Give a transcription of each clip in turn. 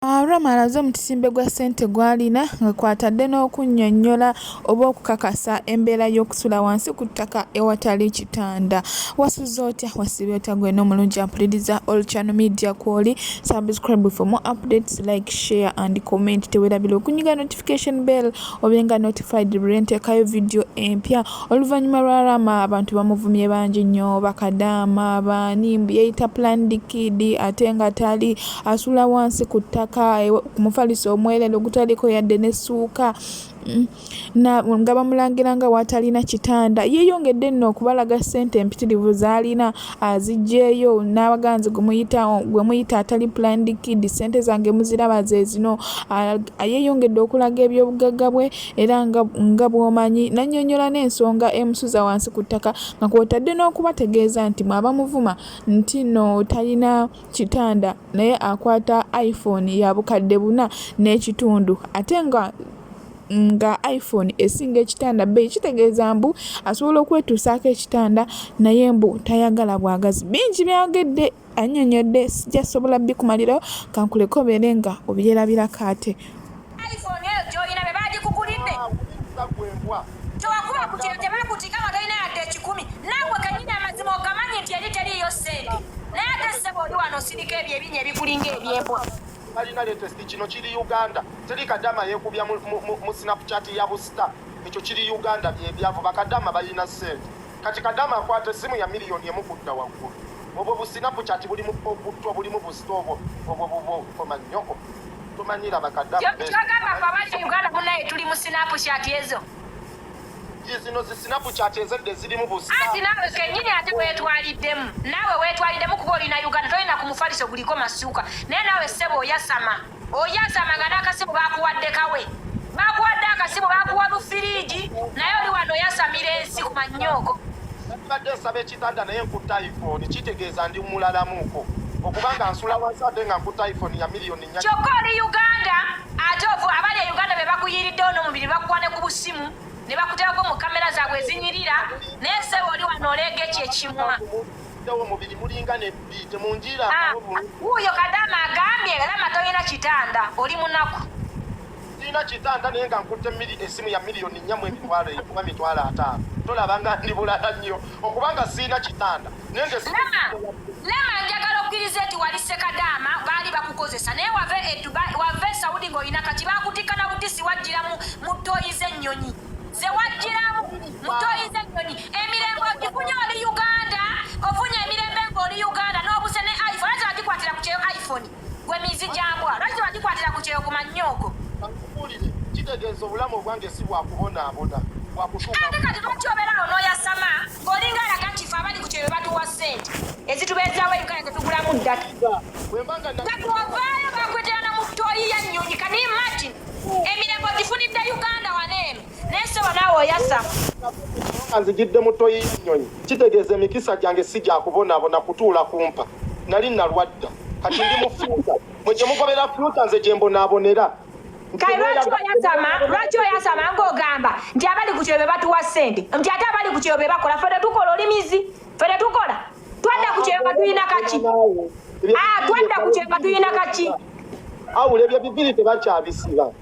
Rama alaze mu kisimbe gwa sente gw'alina nga kwatadde n'okunnyonnyola oba okukakasa embeera y'okusula wansi ku ttaka ewatali kitanda. Wasuze otya? Wasiibye otya? Gwe n'omulungi ampuliriza All Channel Media kw'oli. Subscribe for more updates, like, share and comment. Teweerabira okunyiga notification bell obenga notified bwe nteekayo video empya. Oluvannyuma lwa Rama abantu bamuvumye bangi nnyo, bakadaama, baani, yeeyita planned kid ate nga tali asula wansi ku ttaka ku mufaliso omwereere ogutaliko yadde n'essuuka nga bamulangira nga watalina kitanda. Yeeyongedde nno okubalaga ssente empitirivu z'alina aziggyeeyo n'abaganzi gwe muyita atali planned kid, ssente zange muziraba ze zino. Yeeyongedde okulaga ebyobugagga bwe era nga bw'omanyi, n'annyonnyola n'ensonga emusuza wansi ku ttaka nga kw'otadde n'okubategeeza nti mwabamuvuma nti no talina kitanda naye akwata iPhone ya bukadde 4 n'ekitundu ate nga iPhone esinga ekitanda bbeeyi, kitegeeza mbu asobola okwetuusaako ekitanda naye mbu tayagala bwagazi. Bingi byayogedde annyonnyodde, sijja sobola bikumalirawo, kankuleko obeere nga obyerabirako ate. iPhone eyo gy'olina be baagikugulidde tewakuba ku kintu tebakutika nga tolina yadde 10 naawe kennyini amazima ogamanyi nti eri teriiyo ssente naye ate ssebo oli wano osirika ebyo ebinya ebikulinga ebyembwa. Talina latest kino kiri Uganda, teri kadama yeekubya mu Snapchat ya busta, ekyo kiri Uganda byebyavu, bakadama balina ssente. Kati kadama akwata essimu ya miliyoni emukudda waggulu, obwo bu Snapchat bulimu obutto bulimu busta obwo omanyoko tomanyira bakadama kyogamba fe abali Uganda munaye tuli mu Snapchat ezo zino zi Snapchat ezedde zirimu busta. Anti naawe kennyini ate weetwaliddemu kuba olina Uganda tolina ku mufaliso guliko masuuka naye naawe ssebo oyasama nga n'akasimu baakuwadde kawe baakuwadde akasimu baakuwa lufiriigi naye oli wano oyasamira ensi ku manyooko. Badde nsaba ekitanda naye nkutta iPhone, kitegeeza ndi mulalamuuko okubanga nsula wansi ate nga nkutta iPhone ya miliyoni 4. Kyokka oli Uganda ate abali e Uganda be bakuyiriddewo n'omubiri bakuwa ne ku busimu ne bakuteeko mu kamera zaabwe ezinyirira naye ssebo oli wano oleega ekyekimwa. Omubiri mulinga nebbi temunjira. Wuuyo kadama agambye Rama tolina kitanda, oli munaku. Sina kitanda naye nga nkutte essimu ya miliyoni 4 kuba mitwalo 5. Tolabanga ndi bulala nnyo okubanga sina kitanda. Rama njagala okkiriza nti wali Ssekadaama baali bakukozesa naye wave Saudi ng'olina kati baakutikka na butisi wajjira mu ttooyi z'ennyonyi. Ze wajjiramu mu ttooyi z'ennyonyi. Emirembe ogifunye oli Uganda, ofunye emirembe ng'oli Uganda n'obuse ne iPhone. Lwaki bagikwatira ku kyeyo iPhone gwe mizi gyambwa? Lwaki bagikwatira ku kyeyo ku manyooko? Kankubuulire kitegeeza obulamu obwange si bwakubonaabona bwakutuuka. Ate kati lwaki obeerawo n'oyasama ng'olinga alaga nti ffe abali ku kyeyo batuwa ssente ezitubeezaawo ebikale tetugulamu ddata nga tuwavaayo bakwetera mu ttooyi y'ennyonyi. Can you imagine? Emirembe ogifunidde Uganda waneeno naye ssebo naawe oyasama. Nzigidde mu ttooyi y'ennyonyi kitegeeza emikisa gyange si gyakubonaabona kutuula kumpa, nali nalwadda kati ndi mu fyuta mwe gye mugobera fyuta nze gye mbonaabonera. Kale lwaki oyasama ng'ogamba nti abali ku kyeyo be batuwa ssente nti ate abali ku kyeyo be bakola? Ffe tetukola, oli mizi, ffe tetukola. Twadda ku kyeyo batuyina kaki? Twadda ku kyeyo batuyina kaki? Awula ebyo bibiri tebakyabisiba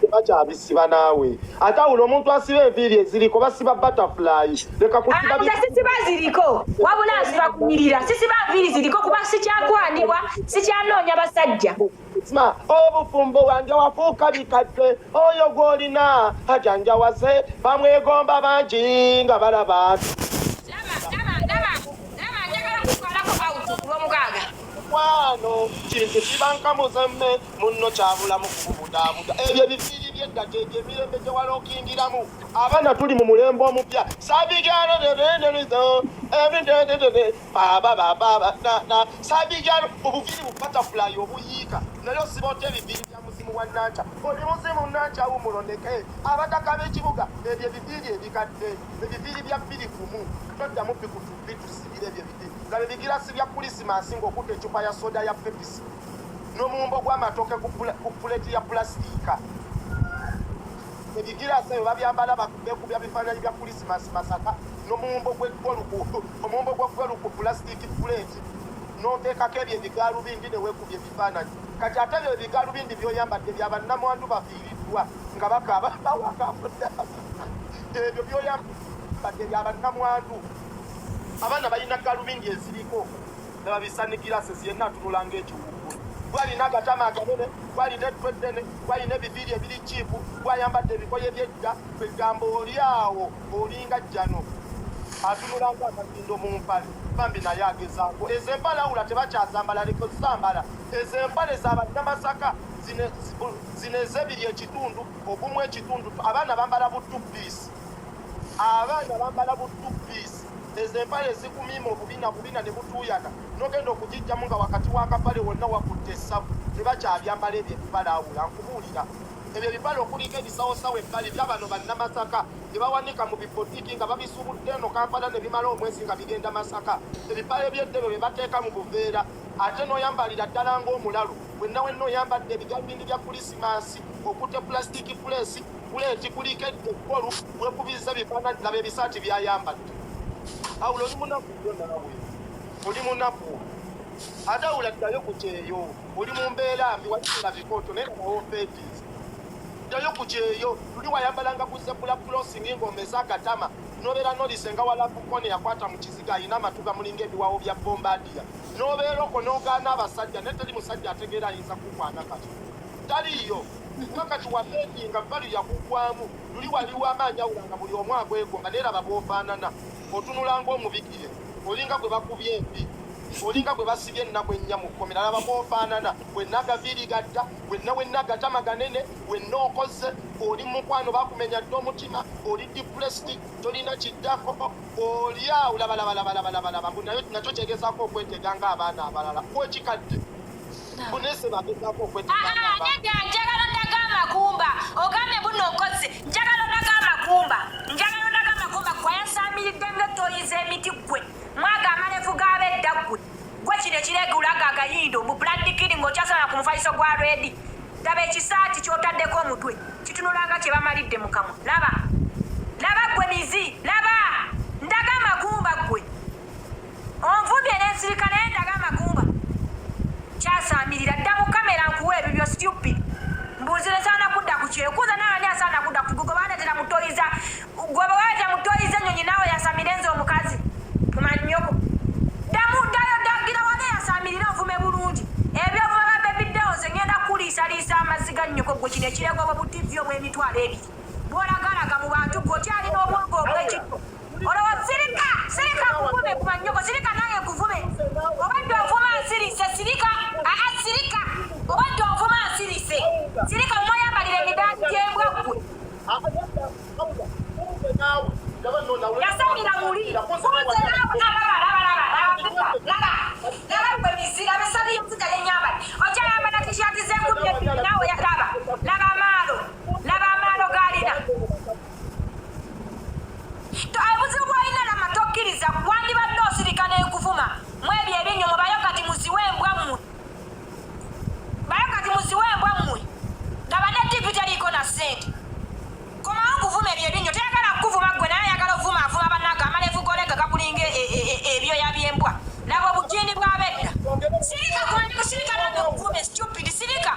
tebakyabisiba naawe ate awula omuntu asiba enviiri eziriko basiba butterfly. Leka kusiba sisiba ziriko wabula nsiba kunyirira, sisiba nviiri ziriko kuba sikyakwanibwa sikyanoonya basajja. Obufumbo wange wafuuka bikadde, oyo gw'olina ajanjawase bamwegomba bangi nga balaba nti njagala kutwalako awutu ku lw'omukaaga. Wano kintu kibankамuzemme munno kyabulamu kubudaabuda ebyo ebifiiri by'edda gyegyo emirembe gye wala okingiramu. Abaana tuli mu mulembe omupya sabigalo sabigalo obuviiri bu butterfly obuyiika naye osiba otya ebiviiri bya muzimu wa Nanca. Oli muzimu Nanca wumulondeke abataka b'ekibuga ebyo ebiviiri ebikadde ebiviiri bya 2 toddamu bitusibire ebyo ebiviiri nga bebigirasi bya Kulisimasi ng'okutta ecupa ya soda ya Pepsi n'omuwumbo gw'amatooke ku puleti ya pulasitiika. Ebigirasi ebyo babyambala bekubya bifaananyi bya Kulisimasi Masaka n'omuwumbo gw'eggolu ku pulasitiiki puleti n'oteekako ebyo ebigaalubindi ne weekubya ebifaananyi kati ate ebyo ebigaalubindi by'oyambadde bya bannamwandu bafiiriddwa nga bakaaba bawakafuddaaba ebyo by'oyambadde bya bannamwandu abaana balina gaalubindi eziriko ne babisanikira sesi yenna atunula ng'ekiwuggulu gwalina agatama aganene gwalina ettwe eddene gwalina ebiviiri ebiri kiipu gwayambadde ebikoye by'edda kwegamba oli awo olinga jjano atunula ng'akakindo mu mpale bambi naye agezaako ezo empale awula tebakyazambala leko zambala ezo empale zabannamasaka zino ez'ebiri ekitundu ogumu ekitundu abaana bambala butupiisi ezo empale zikumiima obubina ne butuuyana n'ogenda okugijjamu nga wakati w'akapale wonna wakutte essavu tebakyabyambala ebyo ebipale awula nkubuulira ebyo ebipale okuliko ebisawosawo ebbali byabano bannamasaka bye bawanika mu bibotiki nga babisubudde eno Kampala ne bimala omwezi nga bigenda Masaka ebipale by'eddebe bye bateeka mu buveera ate n'oyambalira ddala ng'omulalu wenna oyambadde ebigaalubindi bya kulisimansi okutte pulasitiki puleeti kuliko ekkolu wekubizza bifaananyi laba ebisaati byayambadde awula oli munaku yo naawe oli munaku ate awula ddayo ku kyeyo oli mu mbeera mbi wakiira bikooto naye nawo feetizi ddayo ku kyeyo luli wayambalanga ku zebula kulosingi ng'omeza agatama n'obeera n'olise nga walabukone yakwata mu kiziga alina amatu gamulinga ebiwawo bya bombadiya n'obeera okwo n'ogaana abasajja naye teri musajja ategeera ayinza kukwana kati taliiyo wakati wa feetinga bali yakugwamu luli waliwo amaanyi awulanga buli omu agwegonga neeraba bw'ofaanana otunula ng'omubikire olinga gwe bakubye empi olinga gwe basibye ennaku ennya mu kkomera laba bw'ofaanana wenna agaviiri gadda wenna agatama ganene wenna okoze oli mukwano bakumenya dde omutima oli depressed tolina kiddako oli awo labalaba nakyo kyegezaako okwetega ng'abaana abalala kwekikadde bunese bagezaako okwetega njagala ndaga amakumba ogambye buno okoze njagala ndaga amakumba gwayasaamiridde ng'ettoyi z'emiti gwe mwaga amalefu g'abedda gwe kino ekiregulaga agayindo mu buladikiri ng'okyasala ku mufaliso gwa redi laba ekisaati ky'otaddeko omutwe kitunulanga kye bamalidde mu kamwa laba gwe mizi laba ndaga amakumba gwe onvubye n'ensirika naye ndaga amakumba kyasaamirira dda mu kamera nkuwa ebyo byo stupid mbuuzi nesaana kudda ku kyekuuza naani asaana kudda ku gugo baanetera mutoyiza gwe bawaeta mutoyiza ennyonyi naawe yasamirenza omukazi tumanyoko dagira wale yasamirira ovume bulungi ebyo ovume babebiddewo nze ngenda kuliisaliisa amazzi ga nnyoko gwe kino ekirego bwe butivyo bw'emitwalo ebiri bw'olagalaga mu bantu gwe okyalina obwongo obw'ekitto olwo sirika kuvume ku manyoko sirika naye kuvume obadde ovuma nsirise sirika obadde ovuma nsirise sirika mwoyambalira emidaandi gy'embwa gwe yasamira muli laba gwe misira besaliyo musajja yenyambala okyayambala tishaati z'enkumi ebbiri naawe laba amaalo g'alina obuzibu bw'olina lama tokkiriza wandibadde osirika n'ekuvuma mu ebyo ebinnyo mubayo kati muziwe embwa mmwe laba ne tivi teriiko na ssente komawo nkuvuma ebyo ebinnyo teyagala kukuvuma gwe naye ayagala ovuma avuma bannaga amalevu golega gakulinga ebyoya by'embwa laba obujini bw'abedda sirika nange okuvume stupid sirika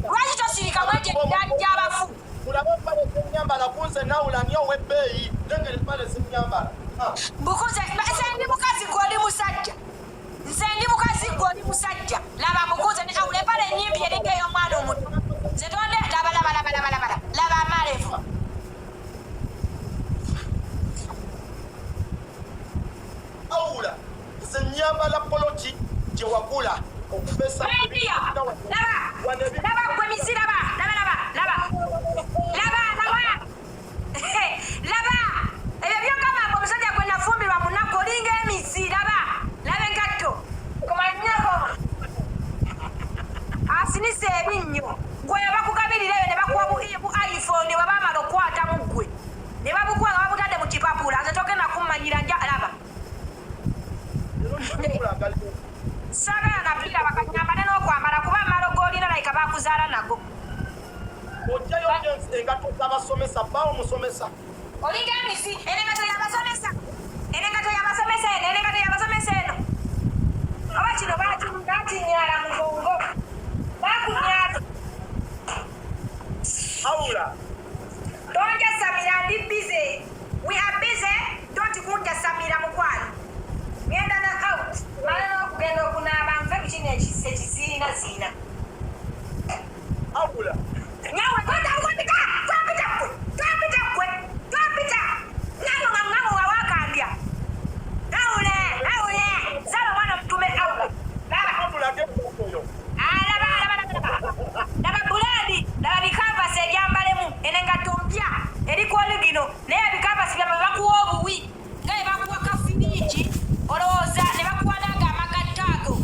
lwaki tosirika mweje emidaadi gy'abafu mulaba empale zenyambala kunze nawulani ow'ebbeeyi nengeri empale zenyambala bukuze nze ndi mukazi gw'oli musajja laba mukuze awula empale ennyimpi eringa ey'omwana omuto nze tonde laba amalevu awula nze nyambala poloti gye wagula okupesa laba gwe mizi laba ebyo byogamba omusajja gwe nafumbirwa munaku olinga emizi laba engatto komanyako asinisa ebinnyo gwe bakugabirirayo ne bakuwa bu iphone bwe bamala okukwatamu gwe ne babukuwa nga babutadde mu kipapula nze togenda kummanyira nja laba saagala nabbira bakanyambale n'okwambala kuba amalo g'olina layika bakuzaala nago ojjayo engatto z'abasomesa bba omusomesa olinga emisi enengato y'abasomesa eno oba kino bakinyaala mugongo bakunyaala awula tonja Samira ndi busy we are busy don't kunja Samira mukwano ngenda na out malala okugenda okunaaba nfe bikini ekizina awula nyawe twapita ngabo wawakambya awule zaba mwana mtume awula laba buladi laba bikavasi ebyambalemu enengatto mpya erikwoligino naye bikavasi byama bakuwa obuwi ngaye bakuwa kafiniiki olowooza ne bakuwa naga amagattaago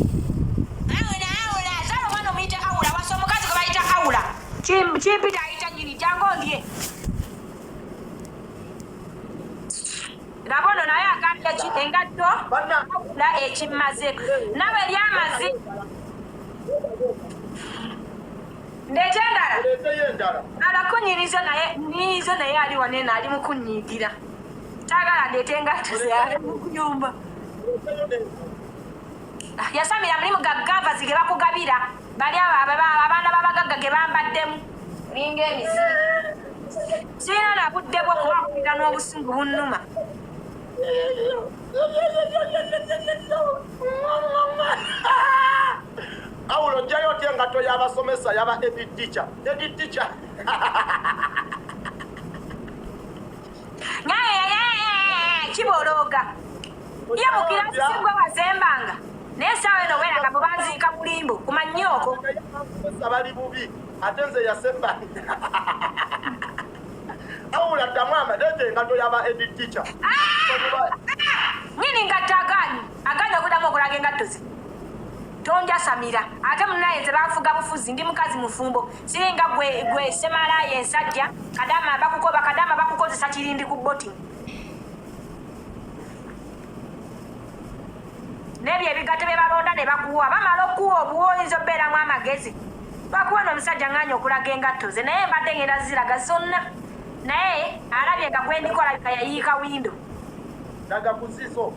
awula zaba mwana omuyita awula wasa omukazi gwe bayita awula kimpita ayita nyini jangu ondye labono naye akambya engatto awula ekimmaze nawe eryamazi ndete endala alakunyiriza naye ali wanene ali mukunyigira tagala ndete engatto zeyali mukuyumba yasamira mulimu gagavazi ge bakugabira bali abaana babagagga ge bambaddemu linga emizi sirina nabudde bwo kubakulira n'obusungu bunnuma awula ojjayo otya engatto y'abasomesa yaba edit teacher kibolooga ye mukirasi sigwe wazembanga naye saawa eno weeraga bwe banziika mulimbo kumanyooko bali bubi ate nze yasemba awula ddamu amadete engatto yaba edit teacher nyini ngatto aganye okuddamu okulaga engatto ze tonja Samira ate munaye nze bafuga bufuzi ndi mukazi mufumbo siringa gwe semalayo ensajja kadama bakukozesa kirindi ku boti nebyo ebigatto bye balonda ne bakuwa bamala okuwa obuwa oyinza obeeramu amagezi bakuwa n'omusajja nganya okulaga engatto ze naye mbadde ngenda ziraga zonna naye alabye nga gwendikola yayiika windo daga kuzizo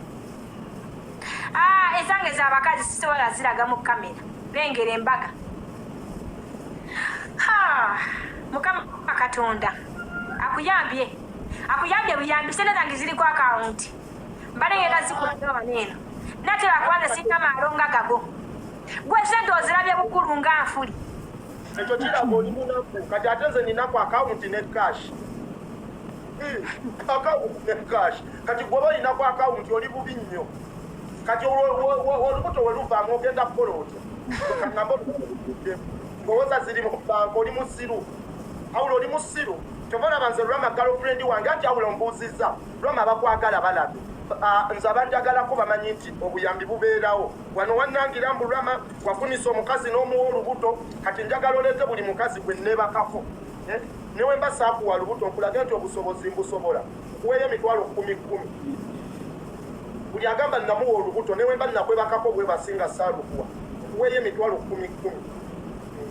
ezange z'abakazi sisobola ziraga mu kamera bengera embaga mukama katonda akuyambye buyambi sente zange ziri ku akawunti mbadde ngenda zikulaga waneeno natera kwanza singa maalonga gago gwe sente ozirabye bukulu nga nfuli ekyo kiraga oli munaku kati ate nze ninaku akawunti ne cash kati gwoba olinaku akawunti oli bubi nnyo kati olubuto we luvaamu ogenda kukola otya ngowooza ziri mu banka oli musiru awula oli musiru tobalaba nze Rama girlfriend wange anti awula ombuuzizza Rama bakwagala balabe nze abanjagalako bamanyi nti obuyambi bubeerawo wano wannangira mbu Rama wafunisa omukazi n'omuwa olubuto kati njagala oleete buli mukazi gwe neebakako newe mba saakuwa lubuto nkulage nti obusobozi mbusobola kuweeyo emitwalo 10,000 buli agamba namuwa olubuto newe mba nakwebakako bwe basinga saalukuwa kuweeyo emitwalo 10,000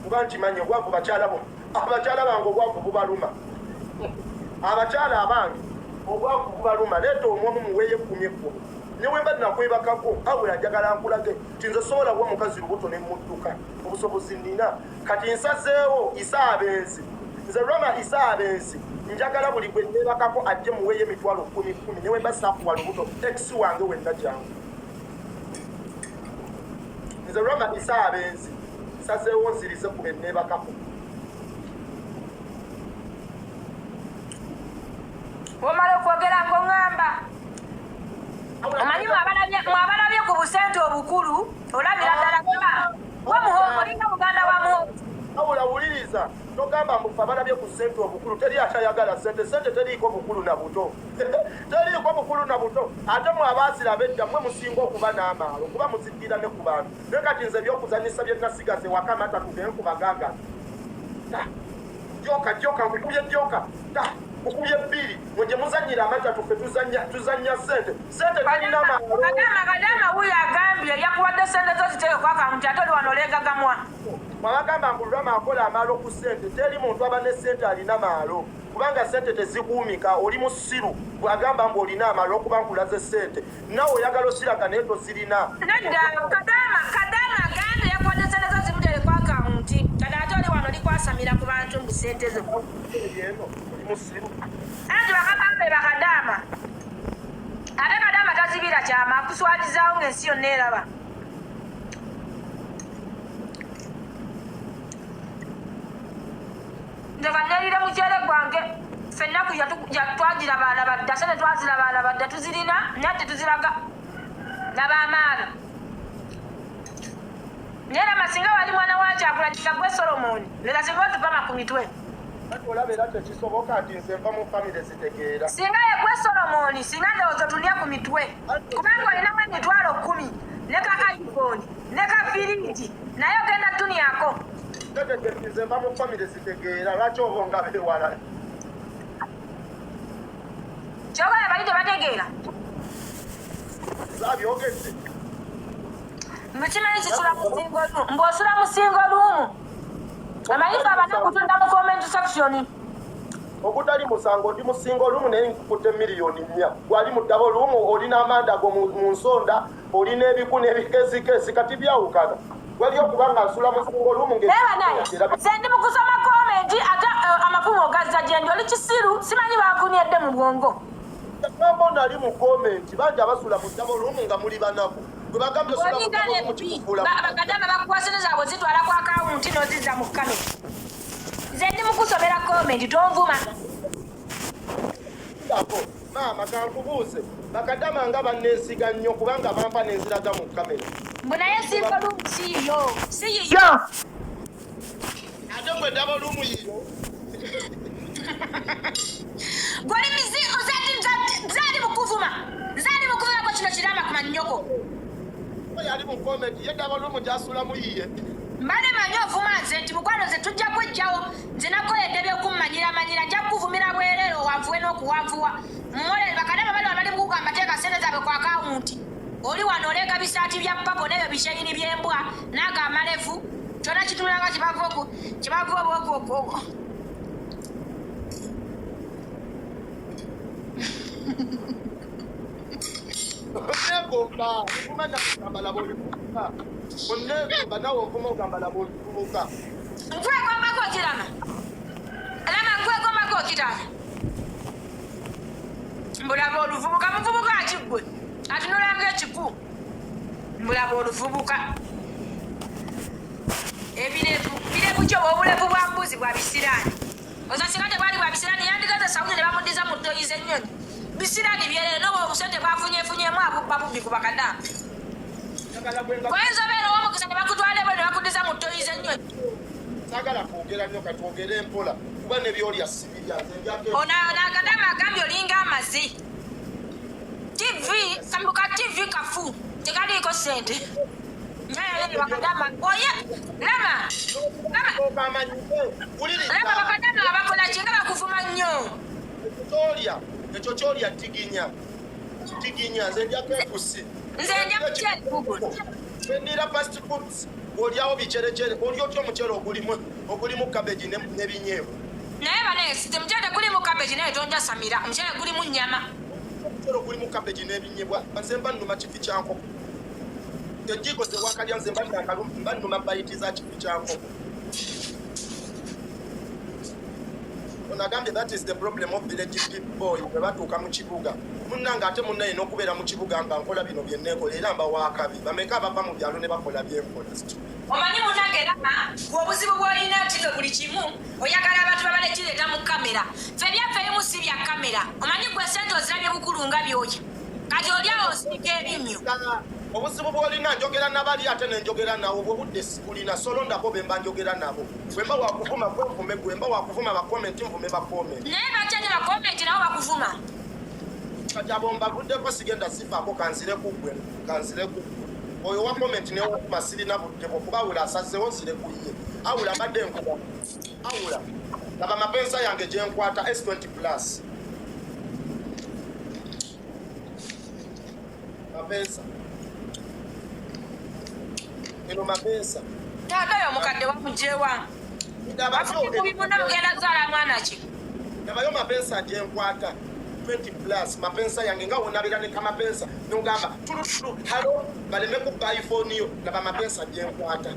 kuba nkimanyi obwavu abakyala bange obwavu bubaluma abakyala abange obwavu bubaluma leeta omwomu muweeyo 10,000 newe mba nakwebakako awula njagala nkulage nti nze sobola kuwa mukazi lubuto ne mudduka obusobozi nina kati nsazeewo isaabenzi nze Rama isaabenzi njagala buli gwe neebakako ajje muweeyo emitwalo 10,000 newe mba saakuwa lubuto ex wange wenna jangu nze Rama isaabenzi nsazeewo nzirize ku be neebakako omala okwogera ng'oŋŋamba omanyi mwabalabye ku busente obukulu olabira ddala wa muhogo olinga muganda wa muhogo awula wuliriza togamba mbufe abalabye ku sente obukulu teri akyayagala sente teriiko bukulu na buto teriiko bukulu na buto ate mwe abaasira bedda mwe musinga okuba n'amaalo kuba muziddira ne ku bantu naye kati nze ebyokuzanyisa bye nasigaze wakamata tugende kubagaaga joka nkukubye joka ukubye bbiri mwe gye muzannyira amata tufe tuzannya sente talina kadama wuyo agambye yakuwadde sente zo ziteeke ku akawunti ate oli wano oleegagamwa mwabagamba mbu Rama akola amaalo ku sente teri muntu aba ne sente alina maalo kubanga sente tezikuumika oli musiru bwagamba mbu olina amaalo okuba nkulaze sente nawe oyagala osiraga naye tozirina nedda kadama kusamira ku bantu mu sente zo. Yeno musiru. Andi bakabambe bakadama. Abe kadama tazibira kyama kuswalizaawo ng'ensi yonna eraba. Ndeka nerire mukyere gwange ffenna ku twagira baana badda sente twazira baana badda tuzirina nate tuziraga n'abaamaala. Nera masinga wali mwana wa Kyagula gwe Solomoni lera singa otupama ku mitwe. Olabera tekisoboka ati nze nva mu famire zitegeera. Singa ye gwe Solomoni singa ndowooza tulya ku mitwe kubanga olinamu emitwalo 10 ne ka iPhone ne ka firiji naye ogenda tuniyako. Nze nva mu famire zitegeera lwaki obo nga bewala. Kyogala bali tebategeera. Zabyogedde. Mukimanyi kisula mu singo lumu mbw'osula mu singo lumu amanyifa abana kutunda mu comment section. Okutali musango ndi musingo olumu naye nkutte miliyoni 4. Gwali mu ddabo lumu olina amanda go mu nsonda olina ebiku n'ebikesikesi kati byawukana. Wali okubanga nsula musingo olumu sendi mu kusoma comment ate amafumu ogazza gye ndi oli kisiru simanyi bakunedde mu bwongo. Nambo nali mu comment banja basula mu ddabo lumu nga muli banako. Gwe bagambye osula mu ddabo lumu kikufula. Bakadama bakukwasiriza abo zitwala ku akawunti n'ozizza mu kamera. Nze ndi mu kusomera comment tonvuma. Maama kankubuuze bakadama nga banneesiga nnyo kubanga bampa n'enziraga mu kamera. Mbwe naye singo lumu siyiyo. Ate gwe ddabo lumu yiyo. Gwali mizigo zadi mukuvuma ko kino kirama ku mannyoko. Yali mu comment ye ddabo lumu gyasula mu yiye. Mbade manyi ovuma nze nti mukwano ze tujja kwejjawo nze nakoledde by'okummanyira nja kukuvumira bwereero wanvuwe n'okuwanvuwa. Mmole bakadama bali abali mukugamba teeka sente zaabwe ku akawunti. Oli wano oleeka bisaati bya papo n'ebyo bishayini by'embwa n'aga amalevu kyonna kitunulanga kibavu obwokuokwogo. Onegomba kumanya kugambala bw'olivubuka. Onegomba nawe ovuma ogambala bw'olivubuka. Nkwegombako kirama. Lama nkwegombako kirama. Mbulaba oluvubuka muvubuka akiggwe. Atunulanga ekiku. Mbulaba oluvubuka. Ebirevu kyo obulevu bwa mbuzi bwa bisiraani. Ozasinga tebwali bwa bisiraani yandigaza sawuzi ne bamuddiza mu ttoyi z'ennyonyi. Bisiraani byerere n'obwo obusente bwafunyefunyemu abubba bubbi ku bakadama. Kwenzobeera ow'omukisa ne bakutwala ebwe ne bakuddiza mu ttoyi z'ennyonyi. Saagala kwogera nnyo katwogere empola kuba ne byolya sibirya nze njako. Ono akadama agambye olinga amazi. Kambuka TV kafu tekaliiko ssente. Naye bakadama oye Rama bakadama abakola kinga bakuvuma nnyo. Ekyo kyolya tiginya nze njako ekusi. Nze nja mukyere guguno. Fendira fast foods olyawo bicerecere olya otya omukyere ogulimu kabeji n'ebinyeebwa. Naye banesi temukyere gulimu kabeji naye tonja samira omukyere gulimu nnyama. Omukyere ogulimu kabeji n'ebinyeebwa nze mba nnuma kifi kya nkoko. Ejiiko ze wakalya nze mba nnuma bayiti za kifi kya nkoko. Onagambye that is the problem of village boy bwe batuuka mu kibuga. Munnange ate munnaye n'okubeera mu kibuga nga nkola bino bye nneekola era mba waakabi. Bameka abava mu byalo ne bakola byenkola. Omanyi munnange Rama obuzibu bw'olina nti buli kimu oyagala abantu babale kireeta mu kamera. Ffe byaffe ebimu si bya kamera. Omanyi gwe sente ozirabye bukulu nga byoya. Kati olyawo osirika ebinnyo. Obuzibu bw'olina njogera nabali ate nenjogera nawo bw'obudde sibulina solondako be mba njogera nabo. Bwe mba wakuvuma gwenvume gwe mba wakuvuma bakomenti nvume bakomenti. Naye bakyanye bakomenti nabo bakuvuma. Kati abo mbavuddeko sigenda sifaako kanzireku gwe kanzireku. Oyo wa komenti ne wokuma sirina buddeko kuba awula asazewo nzireku ye. Awula mbadde nkuba. Awula. Laba mapensa yange gye nkwata S20+. Mapensa. Eno mapensa. Taata omukadde wamugyewa. Ndababibuna mugenda zaala mwana ki. Nabayo mapensa gye nkwata 20+. Mapensa yange nga wonabira ne kamapensa n'ogamba tulutulu halo baleme ku iPhone yo naba mapensa gye nkwata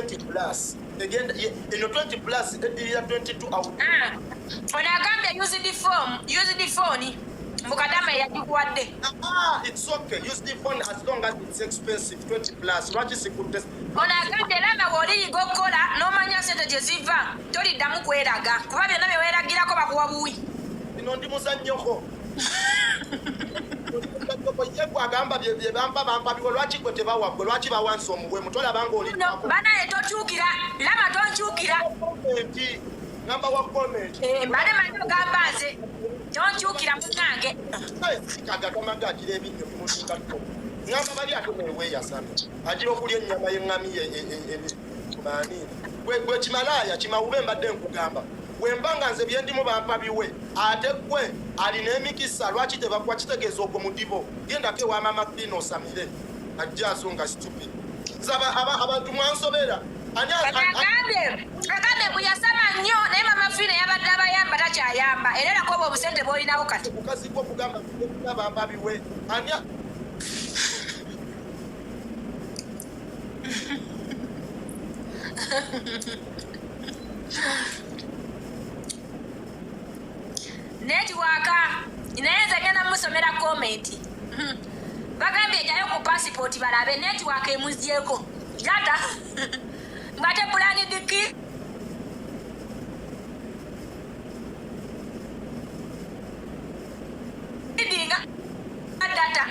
20 plus. Again, in 20 plus, you are 22 out. When I come use the phone. Mukadama yajikuwadde. It's okay. Use the phone as long as it's expensive. 20 plus. What is a good test? Onagande lama woli gokola nomanya sente jeziva. Toli damu kweraga. Kuba byonna bye weeragirako bakuwa buwi. Bino ndi muzannyoko. Agamba bamba biwe lwaki gwe tebawagwe lwaki bawansi omuwe mutola banga oli bana etokyukira lama tonkyukira ngamba wa comment mbale manyo gambaze tonkyukira munange kagagamagatira ebinyo bimutingako ngamba bali atomeweya sana agira okulya ennyama y'eŋŋami maani gwe kimalaya kimawube mbadde nkugamba wembanga nze byendimu bampa biwe ate gwe alina emikisa lwaki tebakwa kitegeeza ogwo mudibo gendako ewa mama Pino osamire ajja asonga stupid abantu mwansobera agambye buyasama nnyo naye mama Pino yabadde abayamba takyayamba era erako obwo obusente bwolinawo kati mukazi gwe okugamba bampa biwe anya netiwaka inaweza ngena musomera comment bagambye jayo ku passport balabe netiwaka emuzyeko data ngate plani diki dinga data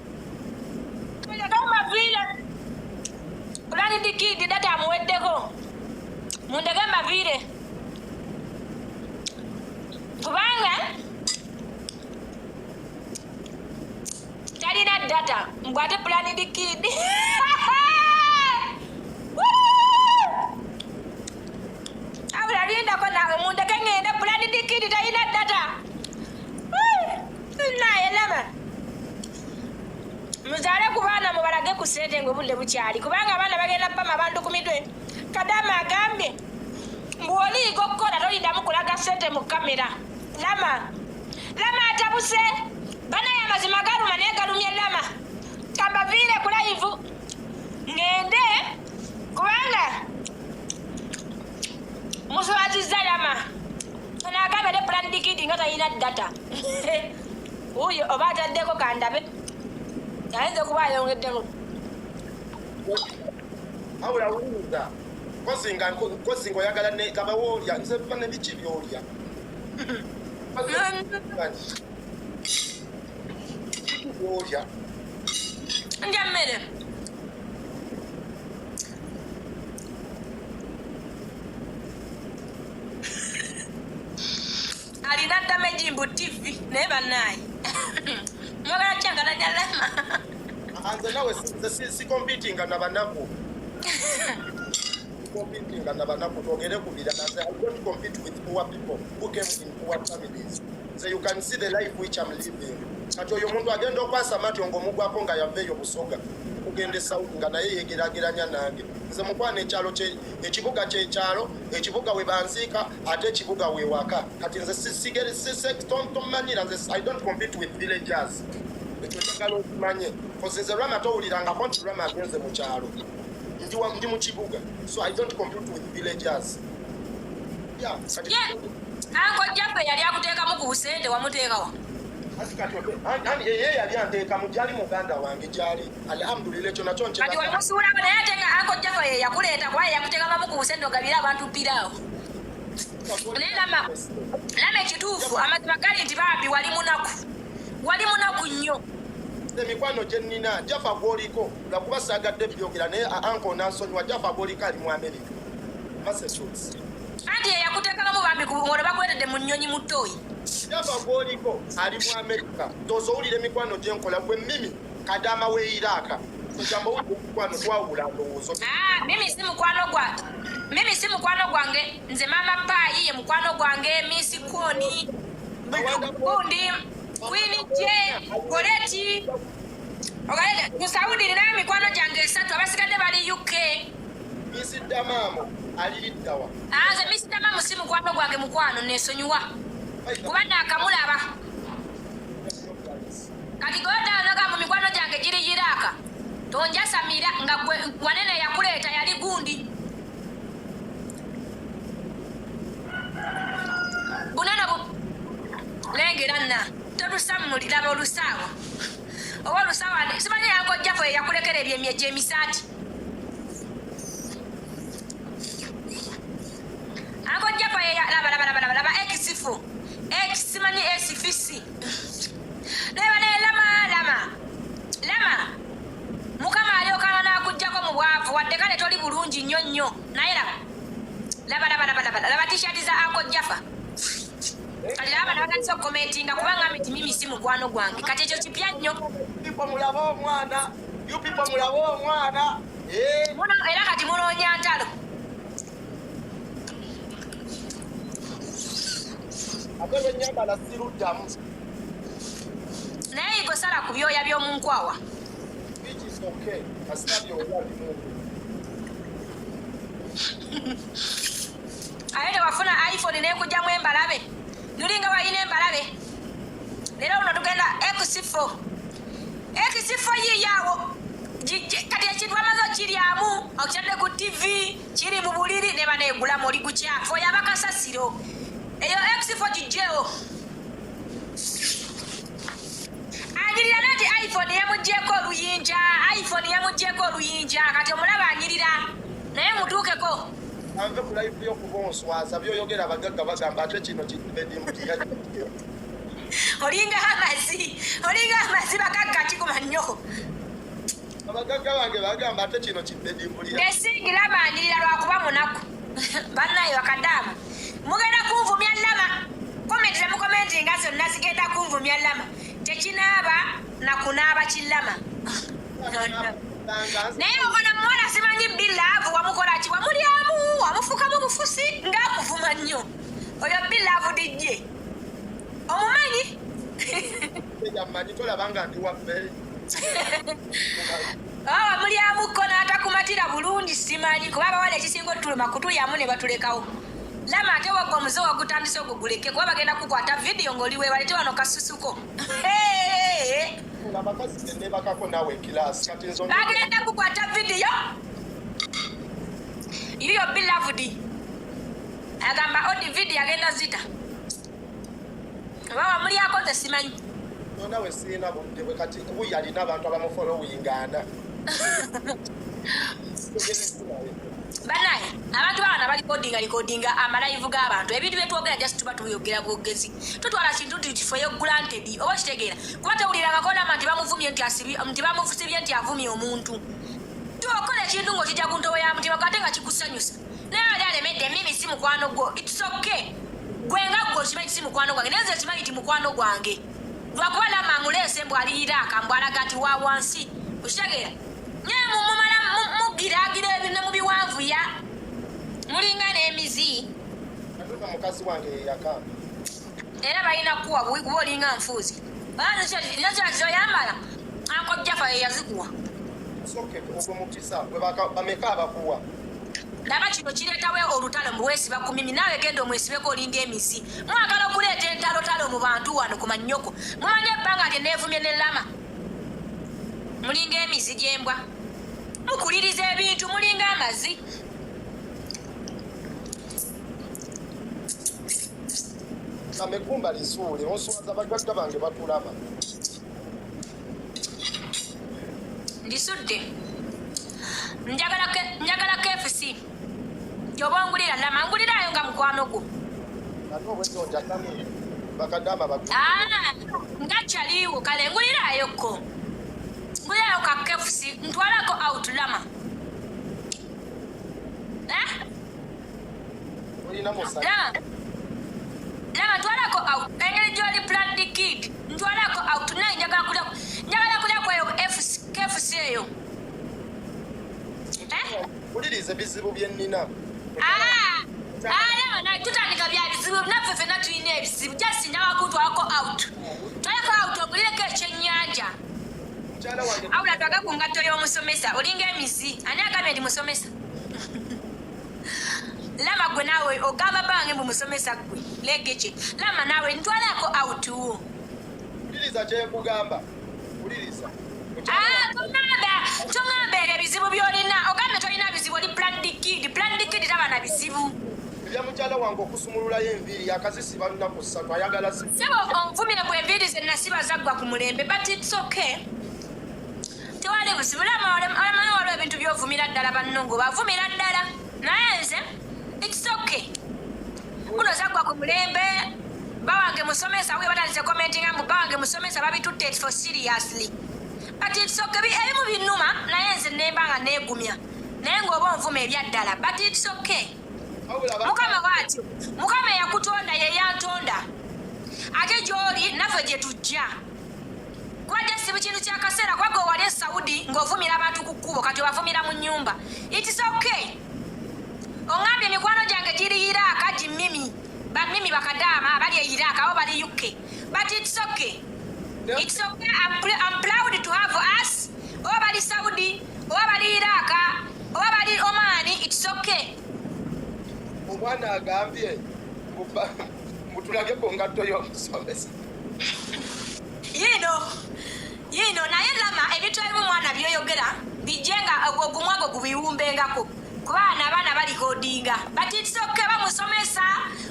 kama vile plani diki data muweddeko mundegamba vile kubanga Talina data mbwate plani dikidi abula linda kona munda kangenda plani dikidi Talina data naye lama muzale kubana mubalage ku sente ngo bulle bukyali kubanga abana bagenda pama abantu ku mitwe kadama agambye mbwoli gokkola tolinda mukulaga sente mu kamera lama atabuse bana ya mazima garuma naye galumye lama kamba vile ku live ngende kubanga muswatiza lama nagambye ne plan dikidi nga talina data uyo oba ataddeko kandabe ayinza kuba ayongeddeko awula wuuza kozinga oyagala gabawo olya nze bane biki byolya olya ndya mmere alina damage mbu TV naye bannaayi mwagala kyangalanya lama anze nawe si competinga na banaku competing na banaku togere kubira I don't compete with poor people who came in poor families. So you can see the life which I'm living. Kati oyo muntu agenda okwasa mati ngomugwako nga yaveeyo busoga kugende Saudi nga naye yegeragiranya nange nze mukwana ekibuga kyekyalo ekibuga we banziika ate ekibuga we waka kati nze tomanyira nze I don't compete with villagers ekyo njagala okimanye nze Rama towulirangako nti Rama agenze mu kyalo ndi mu kibuga so I don't compete with villagers. Anko Jaffe yali akuteekamu ku busente wamuteekawa ani yeye yali anteeka mu gyali muganda wange gyali alhamdulillah ekyo nakyo kati wamusuulako naye ate nga Anko Jaffe ye yakuleeta kuba ye yakuteekamamu ku busente ogabire abantu ppiraawo naye lama ekituufu amazima gali nti baabi wali munaku nnyo emikwano gye nnina Jaffa gwoliko lwakuba saagadde byogera naye anko nansonyiwa Jaffa gwoliko ali mu America Massachusetts anti ye yakuteekamamu bambi ng'ole bakwetedde mu nnyonyi mu ttooyi Jaffa gwoliko ali mu America ndowooza owulira emikwano gye nkola gwe Mimi Kadama we Iraka kugamba owulira emikwano twawula ndowoozo mimi si mukwano gwange nze mama Paayi ye mukwano gwange Miss Koni Bundi Queen J Goreti ogalete ku Saudi ninayo mikwano gyange 3 abasigadde bali UK Miss Damamo aliddawa nze Miss Damamo si mukwano gwange mukwano nesonyiwa kuba nakamulaba kati goda naga mu mikwano gyange giri Iraka tonja Samira nga wanene yakuleeta yali gundi ebyesekere byemyeje emisaati akojjapa laba x4 x manyi sfc leba ne lama mukama aliokana nakujjako mu bwavu wadde kale toli bulungi nnyo naye laba t-shirt za akojjafa kati laba nabagatisa okukomentinga kubanga miti mimi si mukwano gwange kati ekyo kipya nnyo era kati munoonya ntalo naye igosala ku byoya by'omunkwawa aye tewafuna iphone nekujjamu embalabe nulinga walina embalabe leero luno tugenda x4 yiyaawo kati ekintu amaze okiryamu okitadde ku tv kiri mu buliri neba negulamu oli gukyafu oyo abakasasiro eyo x4 gijjewo anyirira nati iphone yamugyeko oluyinja kati omulaba anyirira naye mutuukeko anve ku live y'okubonswaza byoyogera abagagga bagamba ate kino kibedimbuliya olinga amazi bagagga kikuma nnyo abagagga bange bagamba ate kino kibedimbuliya esingira baanyirira lwakuba munaku bannaye bakadaamu mugenda kunvumya lama komenti zemukomenti nga zonna zigenda kunvumya lama tekinaaba nakunaaba kilama naye obona muwala simanyi bilaavu wamukolaki wamulyamu wamufukamu bufusi ngaakuvuma nnyo oyo bilaavu dijje omumanyi yamanyi tolabanga ndi waffe wamulyamuko n'atakumatira bulungi simanyi kuba abawala ekisinga otuluma kutulyamu ne batulekawo lama ate wagwa omuze wagutandise oguguleke kuba bagenda kukwata vidiyo ng'oliwe balete wano kasusuko abakazi nebakako nawe ekiraasi kati bagenda kukwata vidiyo yiyo bilavudi agamba odi vidiyo agenda zita oba wamuli akoze simanyi nawe siina budde bwe kati buyi alina abantu abamufolowingana banaye abantu bawana balikodinga amalayivu g'abantu ebintu byetwogera just tuba tuyogera bwogezi tutwala kintu tifo granted oba kitegeera kuba tewuliranga kolama nti bamufusibye nti avumye omuntu tuokola ekintu ng'okijja ku ntobo ya mutima ate nga kikusanyusa naye ali alemedde mimi si mukwano gwo its okay gwe nga gwe okimanyi si mukwano gwange naye nze kimanyi ti mukwano gwange lwakuba lama amuleese mbw aliyiraaka mbw alaga nti wa wansi okitegeera naye mumala mugiraagira ebintu mu biwanvuya mulinga n'emizi mukazi wange yeyaka era balina kuwa buba olinga nfuuzi nazoyambala ankojjafa yeyazikuwa ogwo mukisa bameka abakuwa laba kino kireetawo olutalo muweesiba ku mimi naawe genda omwesibeko olinga emizi mwagala okuleeta entalotalo mu bantu wano ku mannyoko mumanye ebbanga nti neevumye ne lama mulinga emizi gyembwa mukuliriza ebintu mulinga amazi amekumba lisuule oswaza bagagga bange batulaba ndisudde njagala KFC gyoba ongulira lama ngulirayo nga mukwano gwo ate obwezonjatamu bakadama nga kyaliwo kale ngulirayoko ngulirayo ka KFC ntwalako out lama olina musa lama ntwalako out engeri gyoli planned kid ntwalako out naye njagala kulyaku eyo KFC eyo uliriza ebizibu byennina tutandika bya bizibu naffe fenna tulina ebizibu just njawakutwalako out twalako out ogulireko ekyennyanja awula twaga ku ngatto y'omusomesa olinga emizi ani agambye ndi musomesa lama gwe naawe ogamba bange mbu musomesa gwe legeke lama naawe ntwalako out wo uliriza kyekugamba uliriza tongamba ebyo ebizibu byolina ogambe tolina bizibu oli planned kid taba na bizibu ebya mukyala wange okusumululayo enviiri akazisiba lunaku ssatu ayagala sebo onvumire bwe enviiri zenna siba zaggwa ku mulembe but its okay tewali tewali busibu Lama olamanyi waliwo ebintu by'ovumira ddala banno ng'obavumira ddala naye nze it's okay kuno zaggwa ku mulembe bawange musomesa we batandise commentinga mbu bawange musomesa babitutte it for seriously but it's okay ebimu binnuma naye nze nemba nga neegumya naye ng'oba onvuma ebyaddala but it's okay mukama bw'atyo mukama eyakutonda ye yantonda ate gy'oli naffe gye tujja kubadde sibu kintu kyakaseera kubagga owali e Saudi ng'ovumira abantu ku kkubo kati obavumira mu nnyumba it's okay oŋŋambye emikwano gyange giri Iraka gimmimi bamimi bakadaama abali e Iraka abo bali UK but it's okay it's okay I'm proud to have us oba bali Saudi oba bali Iraka oba bali Omani it's okay omwana agambye mutulage ku ngatto y'omusomesa yino naye Lama ebintu ebimu mwana byoyogera bijjenga ogumwago gubiwumbengako kubaana abaana balikodinga but it's okay bamusomesa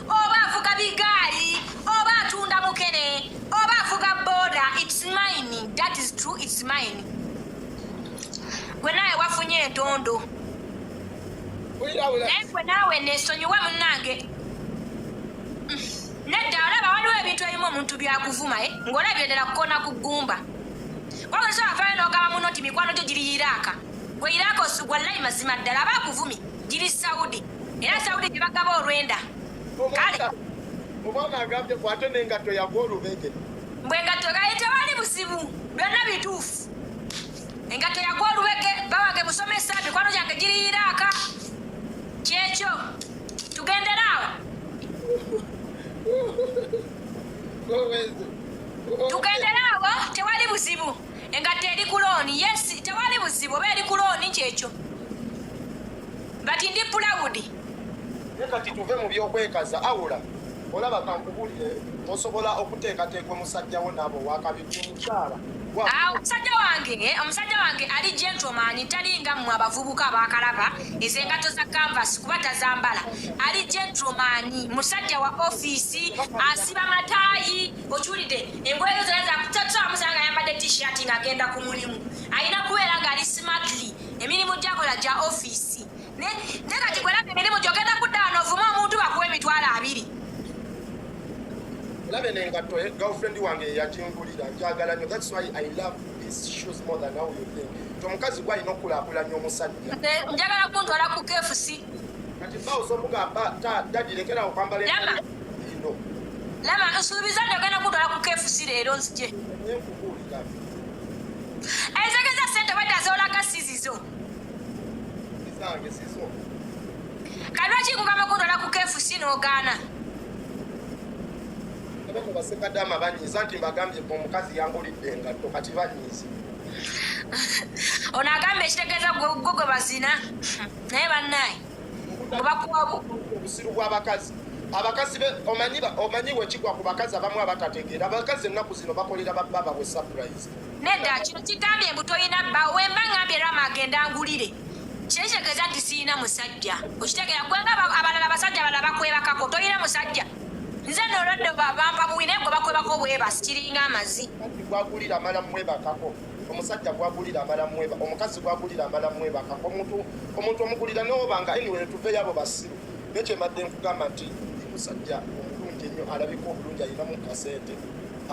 oba avuga bigaali oba atunda mukene oba avuga boda it's mine that is true it's mine gwe naye wafunye entondo naye gwe naawe nesonyiwe munnange nedda olaba waliwo ebintu ebimu omuntu byakuvuma ng'olabye ddala kukona ku ggumba wabweso afaayo n'ogamba muno nti mikwano gyo giri Iraka gwe Iraka wallahi mazima ddala abaakuvumi giri Saudi era Saudi gye bagaba olwenda kale omwana agambye kwate n'engatto yagwa olubege mbwe engatto gaye tewali busibu byonna bituufu engatto yagwa olubege bawange musomesa mikwano gyange giri Iraka kyekyo tugenderaawo tugenderaawo tewali buzibu engatto eri ku looni yes tewali buzibu oba eri ku looni kyekyo but ndi proud kati tuve mu byokwekaza awula olaba kankubulire osobola okuteekateekwa musajjawo naabo wakabidde mukyala omusajja wange ali gentleman talinga mmwe abavubuka abakalaba ezengato za canvas kuba tazambala ali gentleman musajja wa ofiisi asiba mataayi okiwulidde engoye zonna zakutamusanga ayambadde t-shirt ng'agenda ku mulimu alina kubeera ng'ali smartly emirimu gyakola gya ofiisi ne kati gwelaba emirimu gyogenda kuddawa n'ovuma omuntu bakuwa emitwalo 2 labe nengatto girlfriend wange yagingulira njagala nnyo that's why I love these shoes more than how you think omukazi gwalina okukulaakulanya omusajja njagala kuntwala ku KFC kati bawusa omugamba dadirekera okwambala ino Lama nsuubiza njagala kuntwala ku KFC leero nzije nkubuulira ezegeza sente badazoolaka sizizo zange sizo kalwaki kugamba kuntwala ku KFC n'ogaana abako basekadama banyiza nti mbagambye omukazi yangulidde engatto kati banyiza ono agamba ekitegeeza gwe bazina naye bannaye mubakuwabu obusiru bw'abakazi abakazi omanyi wekigwa ku bakazi abamu abatategeera abakazi ennaku zino bakolera bababa bwe surprise nedda kino kigambye mbu toyina bba wemba ngambye Rama agenda angulire kyekitegeeza nti siina musajja okitegeera gwenga abalala abasajja abalala bakwebakako toyina musajja nze nolodde bampa buwine gwe bakwebako bwebasi kiringa amazi gwagulira amala mwebakako omusajja gwagulira amala mweba omukazi gwagulira amala mwebakako omuntu omugulira nobanga anyway tuveyo abo basiru nekyemadde nkugamba nti musajja omulungi ennyo alabika obulungi alinamu kasente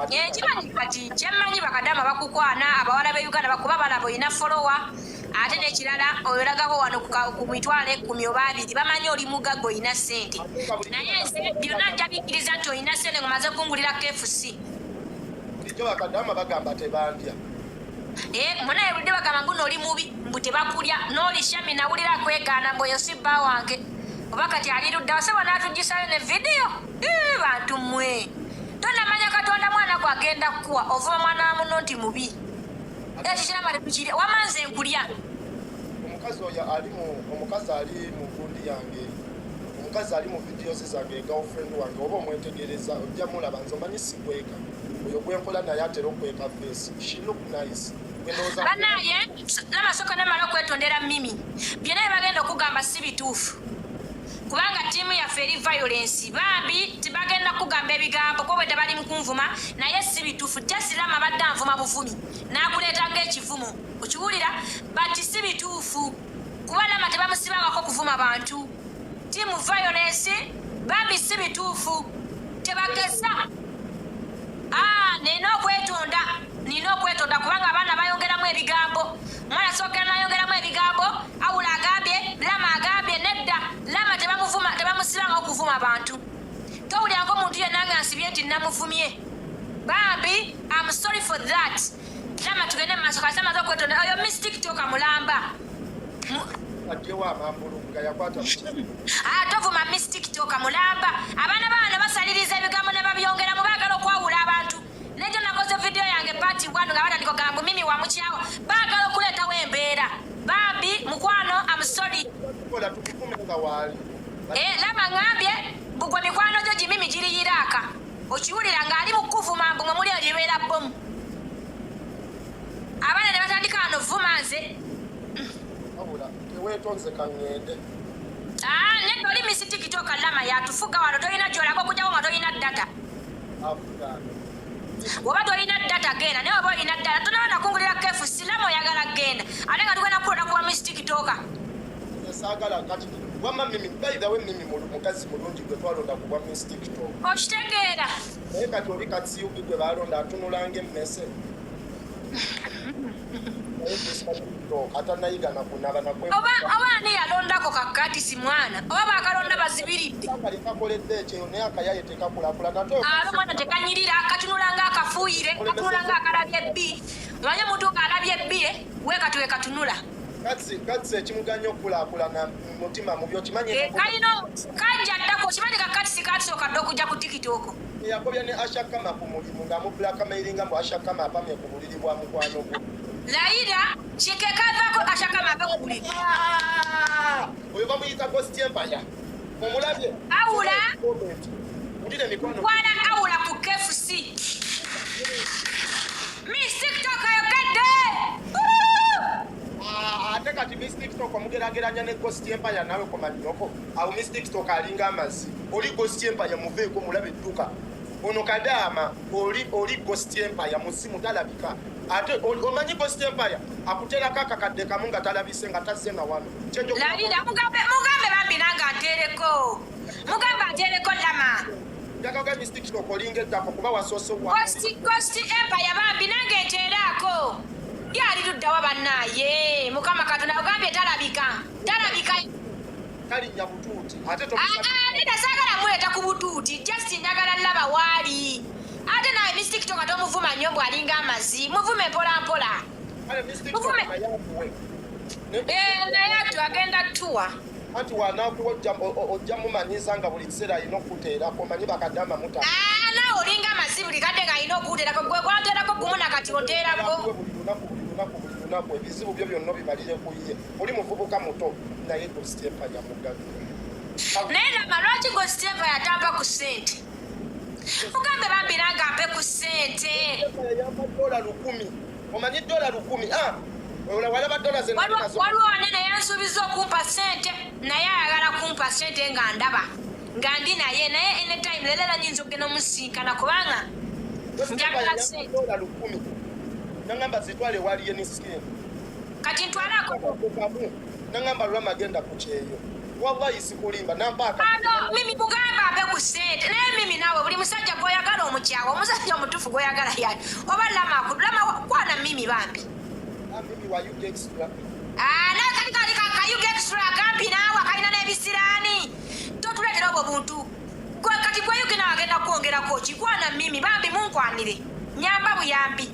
kimanyi kati kyemmanyi bakadama bakukwana abawala be Uganda bakuba balaba olina folowa ate nekirala oyolagako wano ku mitwalo 10 oba 2 bamanyi oli mugagga olina sente naye nze byonna njabikkiriza nti olina sente ngomaze kungulira KFC bulijjo bakadama bagamba tebandya munaye budde bagamba nguno oli mubi mbu tebakulya n'oli shami nawulira akwegaana mboyo si bba wange oba kati aliruddawo sebo naatugisayo ne vidiyo bantu mmwe tonamanya katonda mwana gwe agenda kukuwa ovuma mwana wa muno nti mubi ekikirabale tukiri wamanze nkulya omukazi oyo omukazi ali mu gundi yange omukazi ali mu vidiyo zange girlfriend wange oba omwetegereza ojja mulaba nze omanyi sikweka oyo gwenkola naye atera okweka face she look nice banaye namasoko namala okwetondera mimi byonna bagenda okugamba si bituufu kubanga tiimu yaffe eri violence bambi tebagenda kugamba ebigambo kuba bwe tebali mu kunvuma naye si bituufu jasirama badde anvuma buvumi n'akuleetanga ekivumo okiwulira bati si bituufu kuba lama tebamusibangako kuvuma bantu tiimu violence bambi si bituufu tebageza nina okwetonda kubanga abaana bayongeramu ebigambo mwana sookera nayongeramu ebigambo awula agambye lama agambye nedda lama tebamusibanga okuvuma abantu towulirako omuntu yenna nga nsibye nti namuvumye bambi am sorry for that lama tugende mumaaso kasi amaze okwetonda oyo miss tiktoka mulamba tovuma miss tiktoka mulamba abaana baana basaliriza ebigambo ne babyongeramu baagala okwawula abantu nejo nakoze video yange pati 1 nga batandika okugamba mimi wa mukyawa baagala okuleetawo embeera bambi mukwano am sorry lama ngambye bugwe mikwano gyo gimimi giriyiraaka okiwulira ng'ali mu kuvuma mbu mwe muli eribeera bomu abaana ne batandika wano vuma nze nedda oli misi tikitoka lama yatufuga wano tolina gyolaga okujjawo nga tolina data oba tolina data genda naye oba olina data tonawo nakungulira kefu silamu oyagala genda ate nga tugenda kuloda kuwa misi tikitoka mukazi mulungi gwe twalonda kuba miss tiktok okitegeera naye kati oli katsiyugi gwe balonda atunulanga emmese atanayigana kunaba oba ani yalondako kakatisi mwana oba bakalonda bazibiridde kakoledde ekyeyo naye akayaye tekakulakula mwana tekanyirira katunulanga akafuuyire katunulanga akalabye ebbi omanye omuntu alabye ebbi wekati wekatunula katsi ekimuganya okkulaakulana mutima mubi okimanye kalino kajja ddako okimanyi kakatisi katusooka okujja ku tikitoko yakobya ne ashakama ku mulimu ng'amubulakamairinga mbu ashakama apamye ku buliri bwa mukwano gwe layira kikekavako ashakama ave ku buliri oyo bamuyita ghost empire omulabye awula ulire emikono kwana awula ku KFC miss tiktok ayogedde ate kati miss tiktok omugerageranya ne ghost empire nawe komanyoko awo miss tiktok alinga amazzi oli ghost empire muveeko mulabe edduka ono kadaama oli ghost empire musimu talabika ate omanyi ghost empire akuterako akakadde kamu nga talabise nga tazze na wano lalira mugambe bambi nanga ntereko mugambe ntereko lama njagaga miss tiktok olinga eddako kuba wasoose ghost empire bambi nange nterako yali luddawa bannaye mukama katonda ogambye talabika talinnya butuuti ate neda saagala muleeta ku butuuti just njagala laba waali ate naye miss tiktok tomuvuma nnyo mbw alinga amazzi muvume mpolampola naye atwagenda tuwa anti wanakuwa ojja mumanyisa nga buli kiseera alina okuteerako manyi bakadama muta nawe olinga amazzi buli kadde ng'alina okuteerako gwe gwateerako gumu nakati oteerako lunaku ebizibu byo byonna bimalire ku ye oli muvubuka muto naye gositepa yamugaga naye lama lwaki gositepa yatamba ku ssente mugambe bambi nanga mpe ku ssente yayamba $1,000 omanyi $1,000 walaba dola waliwo wanene yansuubiza okumpa ssente naye ayagala kumpa ssente nga ndaba nga ndi naye anytime leero era nyinza okugenda omusinkana kubanga njagala ssente $1,000 nangamba zitwale waliye ne skin kati ntwalako nangamba Rama agenda ku kyeyo wallahi sikulimba nampaka mimi mugamba abe ku ssente naye mimi nawe buli musajja gwoyagala omukyawa omusajja omutuufu gwoyagala yani oba lama kwana mimi bambi mimi wa UG extra naye kali ka UG extra agampi naawe akalina n'ebisiraani totuleetera obwo buntu kati gweyugi nawe agenda kwongerako kikwana mimi bambi munkwanire nyamba buyambi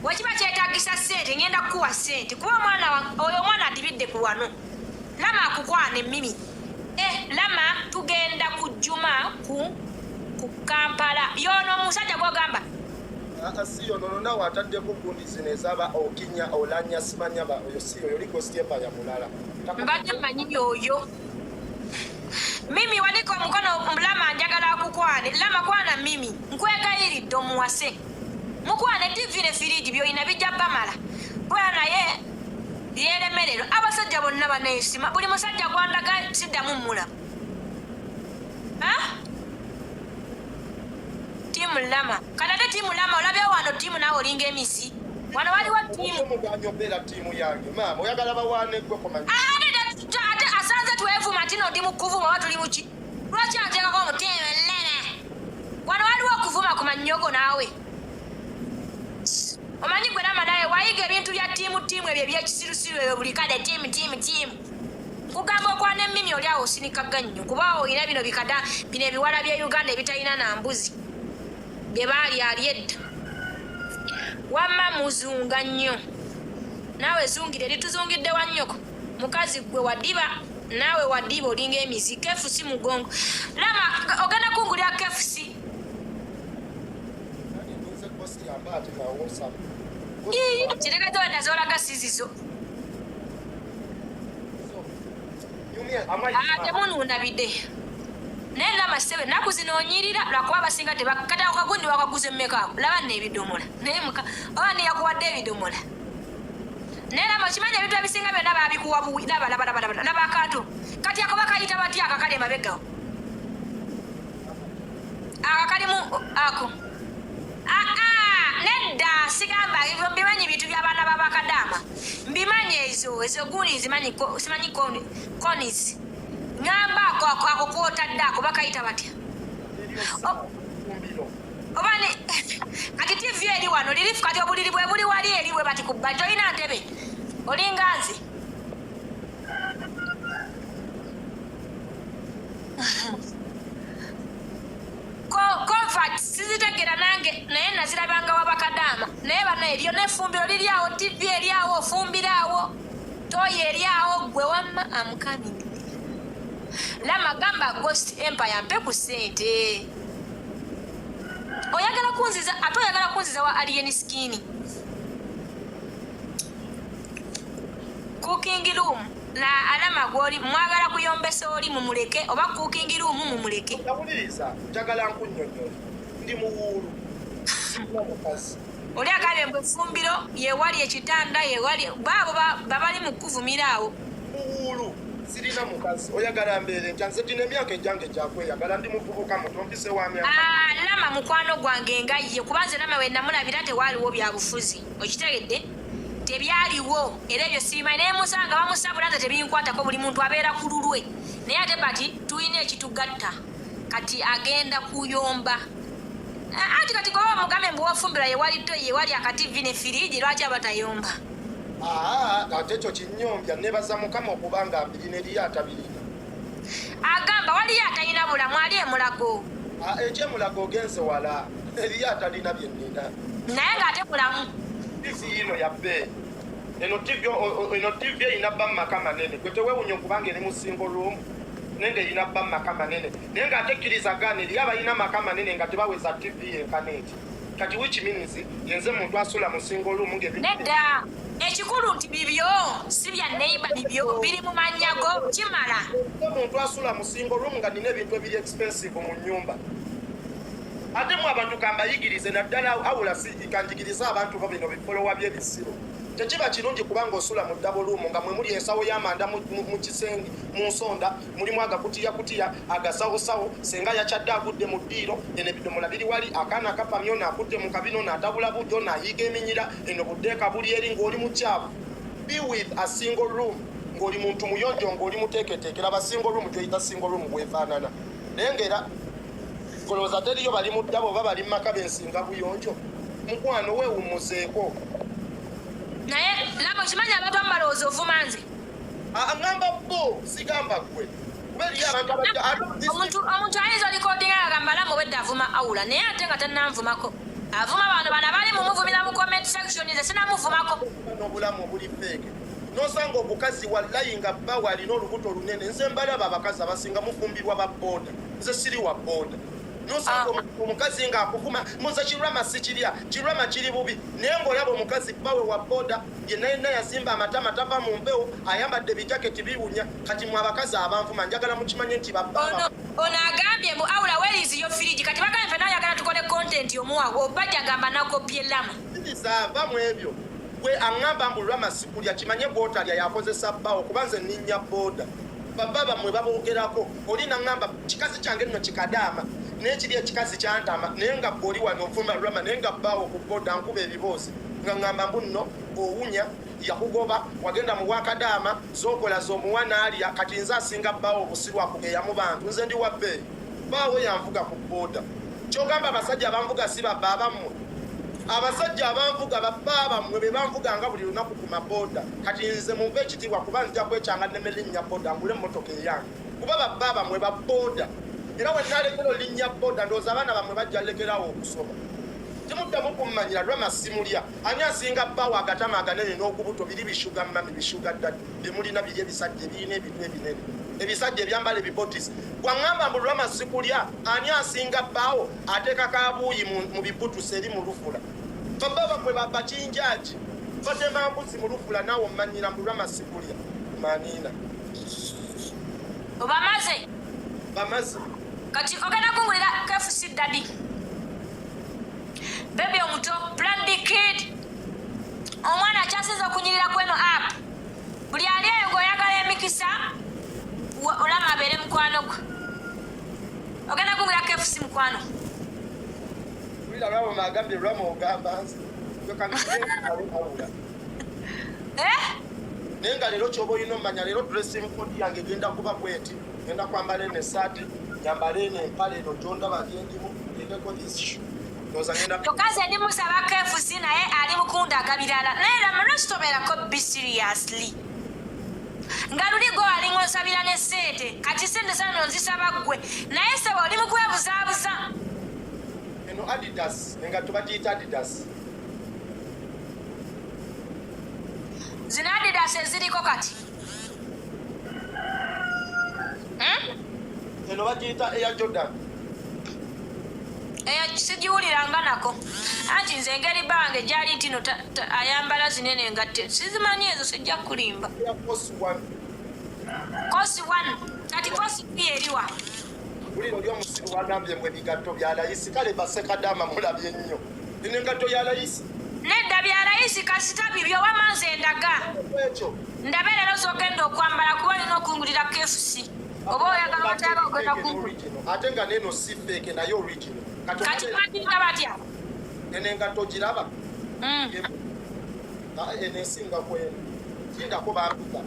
wekiba kyetagisa ssente ngenda kukuwa ssente kuba oyo omwana adibidde ku wano lama akukwana emimi lama tugenda ku juma ku kampala yono omusajja gwogamba siyo nono nawe ataddeko gundi zino ezaba okinya olanya simanya oyo siyo oli gositepa ya mulala mbadde mmanyi oyo mimi waliko omukono lama njagala akukwane lama kwana mimi nkwegayiridde omuwase mukwane TV ne firiji byolina bijja bamala bwera naye yeremererwa abasajja bonna baneesima buli musajja gwandaga siddamu mulaba tiimu Lama kanate tiimu Lama olabye wano tiimu naawe olinga emisi wano waliwo tiimu yange maama oyagala bawaanegwe komanyi ate asanze twevuma tino ndi mukuvuma oba tuli muki lwaki anteekako omutiimu nnene wano waliwo okuvuma ku mannyogo naawe omanyi gwe Lama naye wayiga ebintu bya tiimu ebyo ebyekisirusiru ebyo buli kade tiimu kugamba okwana emmimi oli awo osinikagga nnyo kuba olina bino bikada bino ebiwala bya Uganda ebitalina na mbuzi bye baali ali edda wamma muzunga nnyo naawe zungire lituzungidde wa nnyoko mukazi gwe wadiba naawe wadiba olinga emizi kefusi mugongo Lama ogenda kungulira kefusi kiregezo wenda zolaga sizizo temunundabidde naye Lama ssebe ennaku zino onyirira lwakuba abasinga tebakata okagundi wakaguza emmekaako laba nno ebidomola naye oba neyakuwadde ebidomola naye Lama okimanyi ebintu ebisinga byonna babikuwa buwi laba akaato kati ako bakayita batya akakali emabeggawo akakalimu ako nedda sigamba ebyo mbimanyi bintu by'abaana babakadaama mbimanyi ezo guni simanyi konis ngamba ako kwotadde ako bakayita batya obani kati TV eri wano lirifu kati obuliri bwe buli wali eri bwe bati kubba tolina ntebe olinga nze comfort sizitegera nange naye nazirabanga wabakadaama naye bano eryo nefumbiro liri awo TV eri awo ofumbira awo toyi eri awo gwe wamma amukamingi Lama gamba Ghost Empire mpe ku ssente oyagala kunziza ate oyagala kunziza wa alien skin cooking room na Lama gwoli mwagala kuyombesa oli mumuleke oba cooking room mumuleke ndabuliriza njagala nkunnyonnyola ndi muwuulu oli agambye mbu efumbiro yewali ekitanda yewali baabo babali mu kuvumira awo muwuulu sirina mukazi oyagala mbeere njanze tina emyaka ejange gyakweyagala ndi muvubuka muto mpise wa myaka Lama mukwano gwange nga ye kubanze Lama we namulabira tewaaliwo byabufuzi okitegedde tebyaliwo era ebyo simanyi naye musanga bamusabula nze tebinkwatako buli muntu abeera ku lulwe naye ate bati tulina ekitugatta kati agenda kuyomba ati kati goba omugambe mbu wafumbira yewali akativi ne firiji lwaki abatayomba ate ekyo kinyombya nebaza mukama okubanga mbirina eriyo atabirina agamba waliyo atalina bulamu ali emulago ekyemulago ogenze wala eriyo atalina byennina naye ng'ate bulamu tivi yino yabbe eno tivi erina bba mumaka manene gwe tewewunya okubanga eri mu single room nenge erina bba mumaka manene naye ng'ate ekkirizagana eriyo abalina amaka manene nga tebaweza tivi yenkaneeti kati which means yenze muntu asula mu single room nedda ekikulu nti bibyo si bya neighbor bibyo biri mu manyago kimala omuntu asula mu single room nga nina ebintu ebiri expensive mu nnyumba ate mu abantu kambayigirize naddala awula kanjigiriza abantu bo bino bifolowa by'ebisiro tekiba kirungi kubanga osula mu double room nga mwe muli ensawo y'amanda mu kisenge mu nsonda mulimu agakutiya agasawosawo senga yakyadde agudde mu ddiiro eno ebidomola biri wali akaana akapamyo naakudde mu kabino n'atabula budyo n'ayiga eminyira eno buddeeka buli eri ng'oli mukyavu be with a single room ng'oli muntu muyonjo ng'oli muteeketeekera ba single room gyoyita single room bwefaanana naye ng'era kolowooza teriyo bali mu ddabo oba bali mu maka bensinga buyonjo mukwano weewummuzeeko naye Lama okimanyi abantu amubalowooza ovuma nze agamba bo sigamba gwe omuntu ayinza olikodinga agamba Lama obwedde avuma awula naye ate nga tannanvumako avuma bano bali mumuvumira mu comment section nze sinamuvumako n'obulamu obuli feeke nosanga obukazi wallayi nga bbawe alina olubuto olunene nze mbalaba abakazi abasinga mufumbirwa ba booda nze siri wa booda nosanga omukazi nga akuvuma muze kirwama sikirya kirwama kiri bubi naye ng'olaba omukazi bbawe wa booda yenna yenna yazimba amatama tava mu mpewo ayambadde bijaketi biwunya kati mwe abakazi abanvuma njagala mukimanye nti babbaa ono agambye mbu awula weriziyo firiji kati bagambye fena ayagala tukole content omuwago obajja agamba nakopye Lama iriza ava mu ebyo gwe aŋŋamba mbu Rama sikulya kimanye gw'otalya yakozesa bbaawo kuba nze nninnya booda baba bamwe baboogerako oli naŋŋamba kikazi kyange nno kikadaama n'ekiri ekikazi kyantama naye nga bw'oli wano ovuma Rama naye nga bbaawo ku booda nkuba ebiboozi nga ŋŋamba mbu nno owunya yakugoba wagenda mu bwakadaama z'okola z'omuwa n'alya kati nze asinga bbaawo obusiru akugeya mu bantu nze ndi wabbeeyi bbaawo yanvuga ku booda kyogamba abasajja abanvuga si babba abammwe abasajja abanvuga babba bammwe be banvuga nga buli lunaku ku mabooda kati nze mumpe ekitiibwa kuba nzija kwekyanga nneme linnya booda ngule emmotoka eyange kuba babba bammwe babooda era we naalekera olinnya booda ndowooza abaana bammwe bajja lekerawo okusoma temuddamu kummanyira Rama simulya ani asinga bbaawo agatama aganene n'ogubuto biri bishuga mami bishuga ddala bimulina biri ebisajja ebirina ebintu ebinene ebisajja ebyambala ebibotisi bwaŋŋamba mbu Rama sikulya ani asinga bbaawo ateeka kabuuyi mu bibutusi eri mu lufula babba bakwe bakinjaaki batema mbuzi mu lufula naawe ommanyira mbu Rama sikulya maniina obamaze bamaze kati ogenda kungulira KFC dadi bebe omuto Brandy Kid omwana akyasiza okunyirira kweno app buli ali eyo ng'oyagala emikisa Rama abeere mukwano gwe ogenda kungulira KFC mukwano wira Rama agambye Rama ogamba nze naye nga leero kyoba olina omanya leero dressing code yange egenda kuba bweti genda kwambala eno esaati nyambale eno empale eno gyondaba gendimu endeko this tokazi ndimusaba KFC naye ali mukundaga birala naye Rama lwekitobeerako be seriously nga luli gwe walinga onsabira ne sente kati sente zano nzisaba ggwe naye seba oli mukwebuzaabuza eno Adidas engatto bagiyita Adidas zino Adidas eziriko kati eno bagiyita Air Jordan sigiwuliranga nako anti nze engeri bange gyali ntino ayambala zinene ngatte sizimanyi ezo sijja kulimba kosi 1 kati kosi 2 eriwa buliro oli omusiru wagambye mwe bigatto bya layisi kale basekadama mulabye nnyo ino engatto ya layisi nedda bya layisi kasita bibyo wamanze endaga ekyo ndabe leero zogenda okwambala kuba olina okungulira KFC oba oyagala bataba ogenda kungulira ate nga neno si fake naye original kati bagirina batya eno engatto giraba eno esinga kweno kindako bambuga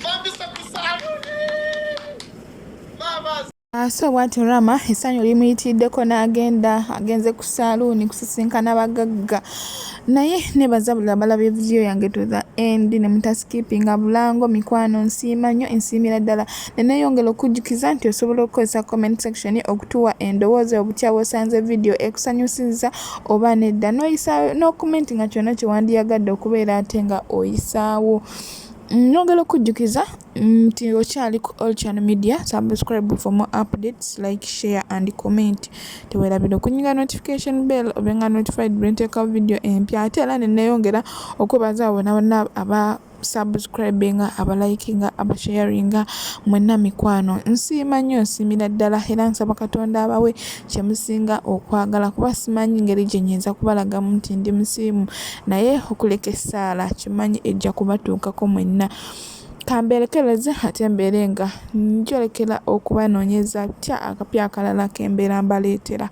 bambisa kusaluni mama So bw'ati Rama essanyu limuyitiddeko agenze ku saaluuni kusisinkana bagagga naye nebaza buli abalabye vidiyo yange to the end ne mutaskipinga bulango mikwano nsiima nnyo ensiimira ddala neneyongera okujjukiza nti osobola okukozesa comment section okutuwa endowooza obutya osanze vidiyo ekusanyusizza oba nedda n'oyisaawo n'okumenti nga kyonna kye wandiyagadde okubeera ate nga oyisaawo. Nongera okujjukiza nti okyali ku All Channel Media. Subscribe for more updates, like, share and comment. Teweerabira okunyiga notification bell obenga notified bwe nteekawo video empya ate era neneyongera okubaza bonna bonna aba subscribinga, abalikinga, abasharinga mwenna mikwano nsiima nnyo nsiimira ddala era nsaba Katonda abawe kye musinga okwagala kuba simanyi ngeri gye nnyinza kubalagamu nti ndi musiimu naye okuleka essaala kimanyi ejja kubatuukako mwenna. Kamberekereze ate mbeere nga njolekera okubanoonyeza tya akapya akalala kembeera mbaleetera.